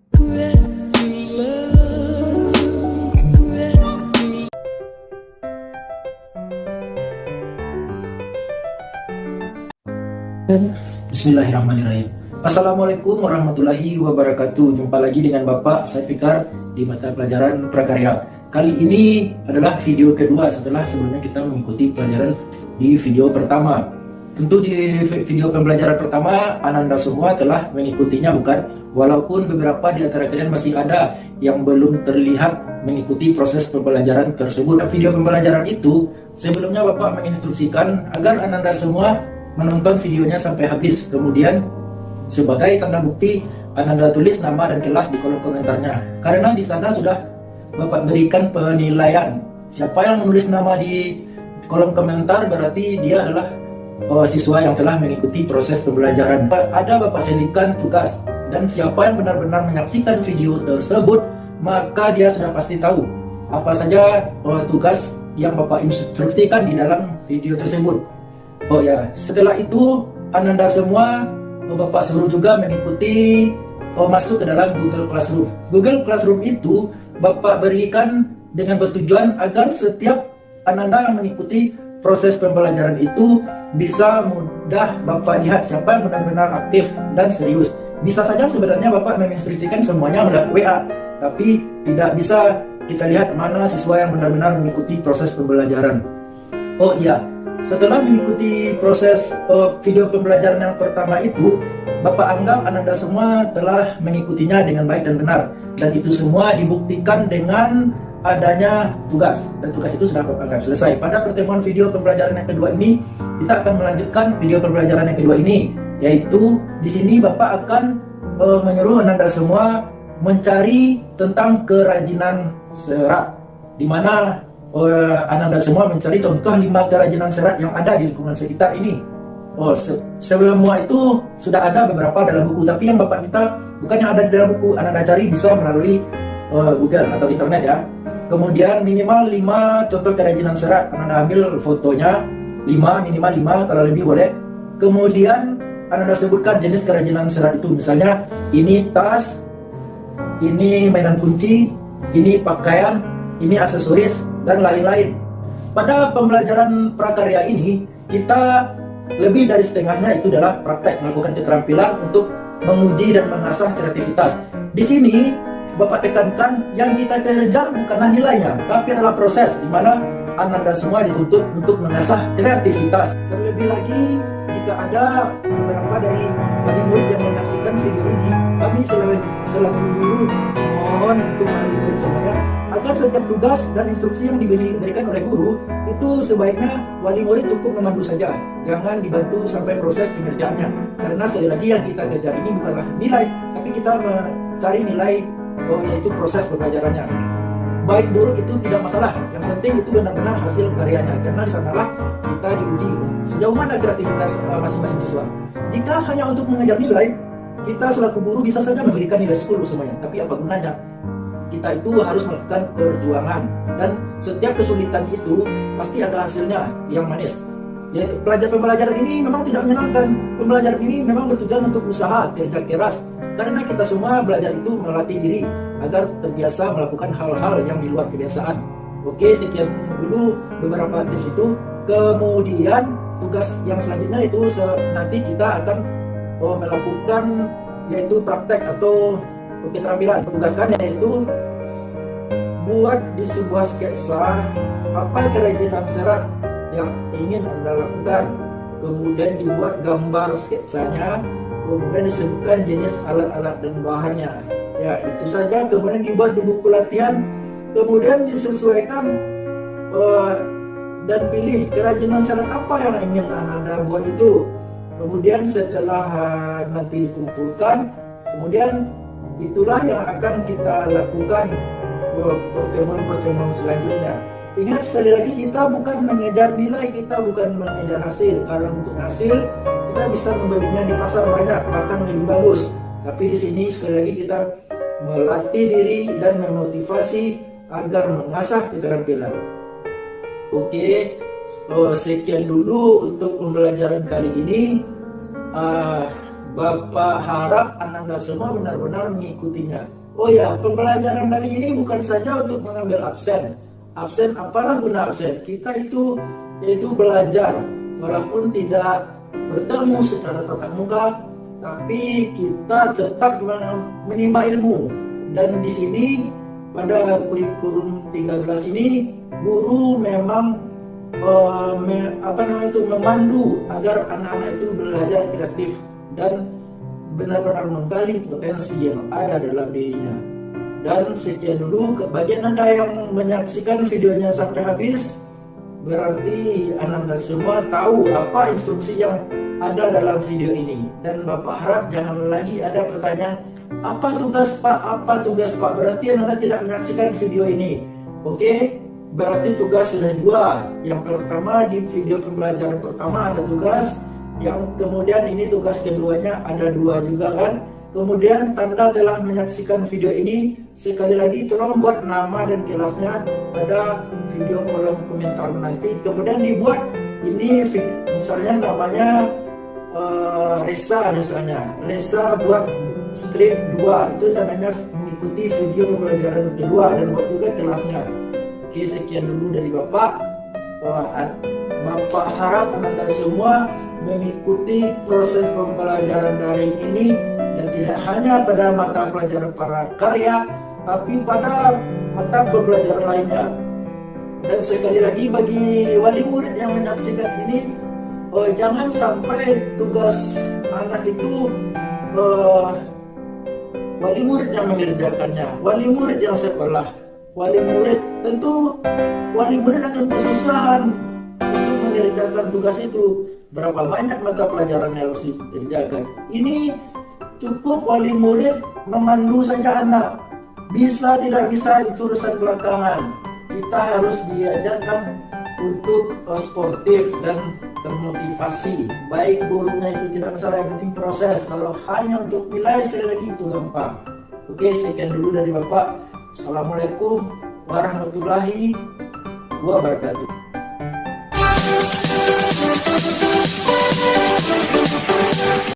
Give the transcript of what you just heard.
Bismillahirrahmanirrahim. Assalamualaikum warahmatullahi wabarakatuh. Jumpa lagi dengan Bapak Said Fikar di mata pelajaran prakarya. Kali ini adalah video kedua setelah sebelumnya kita mengikuti pelajaran di video pertama. Tentu di video pembelajaran pertama Ananda semua telah mengikutinya, bukan? Walaupun beberapa di antara kalian masih ada yang belum terlihat mengikuti proses pembelajaran tersebut. Video pembelajaran itu sebelumnya Bapak menginstruksikan agar Ananda semua menonton videonya sampai habis. Kemudian sebagai tanda bukti Ananda tulis nama dan kelas di kolom komentarnya. Karena di sana sudah Bapak berikan penilaian. Siapa yang menulis nama di kolom komentar berarti dia adalah siswa yang telah mengikuti proses pembelajaran. Ada Bapak selipkan tugas, dan siapa yang benar-benar menyaksikan video tersebut maka dia sudah pasti tahu apa saja tugas yang Bapak instruksikan di dalam video tersebut. Oh ya, setelah itu Ananda semua Bapak suruh juga mengikuti masuk ke dalam Google Classroom. Google Classroom itu Bapak berikan dengan bertujuan agar setiap Ananda yang mengikuti proses pembelajaran itu bisa mudah Bapak lihat siapa yang benar-benar aktif dan serius. Bisa saja sebenarnya Bapak menginstruksikan semuanya melalui WA, tapi tidak bisa kita lihat mana siswa yang benar-benar mengikuti proses pembelajaran. Oh iya, setelah mengikuti proses video pembelajaran yang pertama itu, Bapak anggap Ananda semua telah mengikutinya dengan baik dan benar. Dan itu semua dibuktikan dengan adanya tugas. Dan tugas itu sudah Bapak anggap selesai. Pada pertemuan video pembelajaran yang kedua ini, kita akan melanjutkan video pembelajaran yang kedua ini. Yaitu, di sini Bapak akan menyuruh Ananda semua mencari tentang kerajinan serat. Di mana Ananda semua mencari contoh 5 kerajinan serat yang ada di lingkungan sekitar ini. Semua itu sudah ada beberapa dalam buku, tapi yang Bapak minta bukan yang ada di dalam buku, Ananda cari bisa melalui Google atau internet ya. Kemudian minimal 5 contoh kerajinan serat, Ananda ambil fotonya 5, minimal 5, kalau lebih boleh. Kemudian Ananda sebutkan jenis kerajinan serat itu, misalnya ini tas, ini mainan kunci, ini pakaian, ini aksesoris, dan lain-lain. Pada pembelajaran prakarya ini, kita lebih dari setengahnya itu adalah praktek, melakukan keterampilan untuk menguji dan mengasah kreativitas. Di sini, Bapak tekankan yang kita kejar bukanlah nilainya, tapi adalah proses, di mana Ananda semua dituntut untuk mengasah kreativitas. Terlebih lagi, jika ada beberapa dari murid yang menyaksikan video ini, kami selaku guru mohon untuk murid semuanya agar setiap tugas dan instruksi yang diberikan oleh guru itu sebaiknya wali murid cukup memandu saja, jangan dibantu sampai proses pengerjaannya. Karena sekali lagi yang kita kejar ini bukanlah nilai, tapi kita mencari nilai yaitu proses pembelajarannya. Baik buruk itu tidak masalah, yang penting itu benar-benar hasil karyanya, karena di sanalah kita diuji sejauh mana kreativitas masing-masing siswa. Jika hanya untuk mengejar nilai, kita selaku guru bisa saja memberikan nilai 10 semuanya, tapi apa gunanya? Kita itu harus melakukan perjuangan, dan setiap kesulitan itu pasti ada hasilnya yang manis. Yaitu pembelajaran ini memang tidak menyenangkan. Pembelajaran ini memang bertujuan untuk usaha kerja keras, karena kita semua belajar itu melatih diri agar terbiasa melakukan hal-hal yang di luar kebiasaan. Oke, sekian dulu beberapa tips itu. Kemudian tugas yang selanjutnya itu nanti kita akan melakukan yaitu praktek atau keterampilan. Tugaskan yaitu buat di sebuah sketsa apa kerajinan serat yang ingin Anda lakukan. Kemudian dibuat gambar sketsanya, kemudian disebutkan jenis alat-alat dan bahannya. Ya, itu saja. Kemudian dibuat di buku latihan, kemudian disesuaikan dan pilih kerajinan serat apa yang ingin Anda buat itu. Kemudian setelah nanti dikumpulkan, kemudian itulah yang akan kita lakukan pertemuan-pertemuan selanjutnya. Ingat sekali lagi, kita bukan mengejar nilai, kita bukan mengejar hasil. Kalau untuk hasil, kita bisa membelinya di pasar banyak, bahkan lebih bagus. Tapi di sini sekali lagi kita melatih diri dan memotivasi agar mengasah keterampilan. Oke, sekian dulu untuk pembelajaran kali ini. Bapak harap Ananda semua benar-benar mengikutinya. Oh ya, pembelajaran dari ini bukan saja untuk mengambil absen. Absen, apalah guna absen? Kita itu yaitu belajar, walaupun tidak bertemu secara tatap muka, tapi kita tetap menimba ilmu. Dan di sini pada kurikulum 13 ini guru memang memandu agar anak-anak itu belajar kreatif dan benar-benar menggali potensi yang ada dalam dirinya. Dan sekian dulu, bagian Anda yang menyaksikan videonya sampai habis, berarti Anda semua tahu apa instruksi yang ada dalam video ini. Dan Bapak harap jangan lagi ada pertanyaan, apa tugas Pak, apa tugas Pak, berarti Anda tidak menyaksikan video ini. Oke, berarti tugas sudah dua. Yang pertama, di video pembelajaran pertama ada tugas, yang kemudian ini tugas keduanya ada dua juga kan. Kemudian Anda telah menyaksikan video ini, sekali lagi tolong buat nama dan kelasnya pada video kolom komentar nanti. Kemudian dibuat ini misalnya namanya Resa, misalnya Resa buat strip 2, itu tandanya mengikuti video pembelajaran kedua, dan buat juga kelasnya. Oke, sekian dulu dari Bapak. Bapak harap Anda semua mengikuti proses pembelajaran daring ini, dan tidak hanya pada mata pelajaran prakarya, tapi pada mata pembelajaran lainnya. Dan sekali lagi bagi wali murid yang menyaksikan ini, jangan sampai tugas anak itu wali murid yang mengerjakannya, wali murid yang sekolah. Wali murid akan kesusahan untuk mengerjakan tugas itu. Berapa banyak mata pelajaran yang harus dikerjakan. Ini cukup wali murid memandu saja anak. Bisa tidak bisa itu urusan belakangan. Kita harus diajarkan untuk sportif dan termotivasi. Baik gurunya itu tidak masalah, yang penting proses. Kalau hanya untuk nilai, sekali lagi itu gampang. Oke, sekian dulu dari Bapak. Assalamualaikum warahmatullahi wabarakatuh.